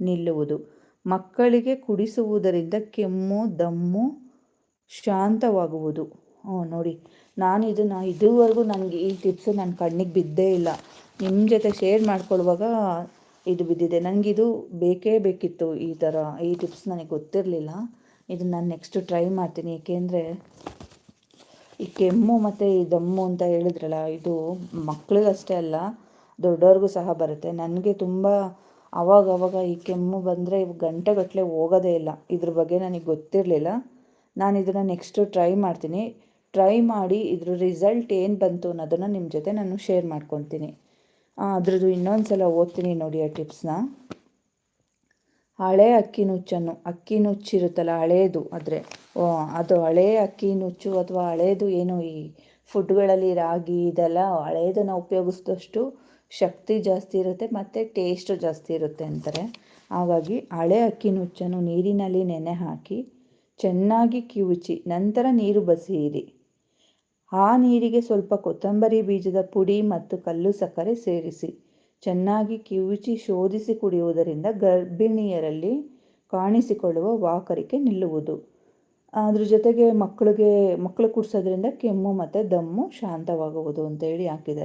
ನಿಲ್ಲುವುದು. ಮಕ್ಕಳಿಗೆ ಕುಡಿಸುವುದರಿಂದ ಕೆಮ್ಮು ದಮ್ಮು ಶಾಂತವಾಗುವುದು. ನೋಡಿ, ನಾನು ಇದನ್ನು ಇದುವರೆಗೂ ನನಗೆ ಈ ಟಿಪ್ಸು ನನ್ನ ಕಣ್ಣಿಗೆ ಬಿದ್ದೇ ಇಲ್ಲ. ನಿಮ್ಮ ಜೊತೆ ಶೇರ್ ಮಾಡ್ಕೊಳ್ಳುವಾಗ ಇದು ಬಿದ್ದಿದೆ. ನನಗಿದು ಬೇಕೇ ಬೇಕಿತ್ತು. ಈ ಟಿಪ್ಸ್ ನನಗೆ ಗೊತ್ತಿರಲಿಲ್ಲ. ಇದನ್ನು ನಾನು ನೆಕ್ಸ್ಟು ಟ್ರೈ ಮಾಡ್ತೀನಿ. ಏಕೆಂದರೆ ಈ ಕೆಮ್ಮು ಮತ್ತು ಈ ದಮ್ಮು ಅಂತ ಹೇಳಿದ್ರಲ್ಲ, ಇದು ಮಕ್ಕಳಿಗಷ್ಟೇ ಅಲ್ಲ, ದೊಡ್ಡವ್ರಿಗೂ ಸಹ ಬರುತ್ತೆ. ನನಗೆ ತುಂಬ ಆವಾಗವಾಗ ಈ ಕೆಮ್ಮು ಬಂದರೆ ಗಂಟೆಗಟ್ಟಲೆ ಹೋಗೋದೇ ಇಲ್ಲ. ಇದ್ರ ಬಗ್ಗೆ ನನಗೆ ಗೊತ್ತಿರಲಿಲ್ಲ. ನಾನು ಇದನ್ನು ನೆಕ್ಸ್ಟು ಟ್ರೈ ಮಾಡ್ತೀನಿ. ಟ್ರೈ ಮಾಡಿ ಇದ್ರ ರಿಸಲ್ಟ್ ಏನು ಬಂತು ಅನ್ನೋದನ್ನು ನಿಮ್ಮ ಜೊತೆ ನಾನು ಶೇರ್ ಮಾಡ್ಕೊತೀನಿ. ಅದ್ರದ್ದು ಇನ್ನೊಂದು ಸಲ ಓದ್ತೀನಿ ನೋಡಿ ಆ ಟಿಪ್ಸ್ನ. ಹಳೆ ಅಕ್ಕಿ ನುಚ್ಚನ್ನು, ಅಕ್ಕಿ ನುಚ್ಚಿರುತ್ತಲ್ಲ ಹಳೇದು, ಅದು ಹಳೇ ಅಕ್ಕಿ ನುಚ್ಚು ಅಥವಾ ಹಳೇದು ಏನು ಈ ಫುಡ್ಗಳಲ್ಲಿ ರಾಗಿ ಇದೆಲ್ಲ ಹಳೇದನ್ನು ಉಪಯೋಗಿಸಿದಷ್ಟು ಶಕ್ತಿ ಜಾಸ್ತಿ ಇರುತ್ತೆ ಮತ್ತು ಟೇಸ್ಟು ಜಾಸ್ತಿ ಇರುತ್ತೆ ಅಂತಾರೆ. ಹಾಗಾಗಿ ಹಳೆ ಅಕ್ಕಿ ನುಚ್ಚನ್ನು ನೀರಿನಲ್ಲಿ ನೆನೆ ಹಾಕಿ ಚೆನ್ನಾಗಿ ಕಿವುಚಿ ನಂತರ ನೀರು ಬಸಿಯಿರಿ. ಆ ನೀರಿಗೆ ಸ್ವಲ್ಪ ಕೊತ್ತಂಬರಿ ಬೀಜದ ಪುಡಿ ಮತ್ತು ಕಲ್ಲು ಸಕ್ಕರೆ ಸೇರಿಸಿ ಚೆನ್ನಾಗಿ ಕಿವುಚಿ ಶೋಧಿಸಿ ಕುಡಿಯುವುದರಿಂದ ಗರ್ಭಿಣಿಯರಲ್ಲಿ ಕಾಣಿಸಿಕೊಳ್ಳುವ ವಾಕರಿಕೆ ನಿಲ್ಲುವುದು. ಅದ್ರ ಜೊತೆಗೆ ಮಕ್ಕಳು ಕುಡಿಸೋದ್ರಿಂದ ಕೆಮ್ಮು ಮತ್ತು ದಮ್ಮು ಶಾಂತವಾಗುವುದು ಅಂತೇಳಿ ಹಾಕಿದ್ದಾರೆ.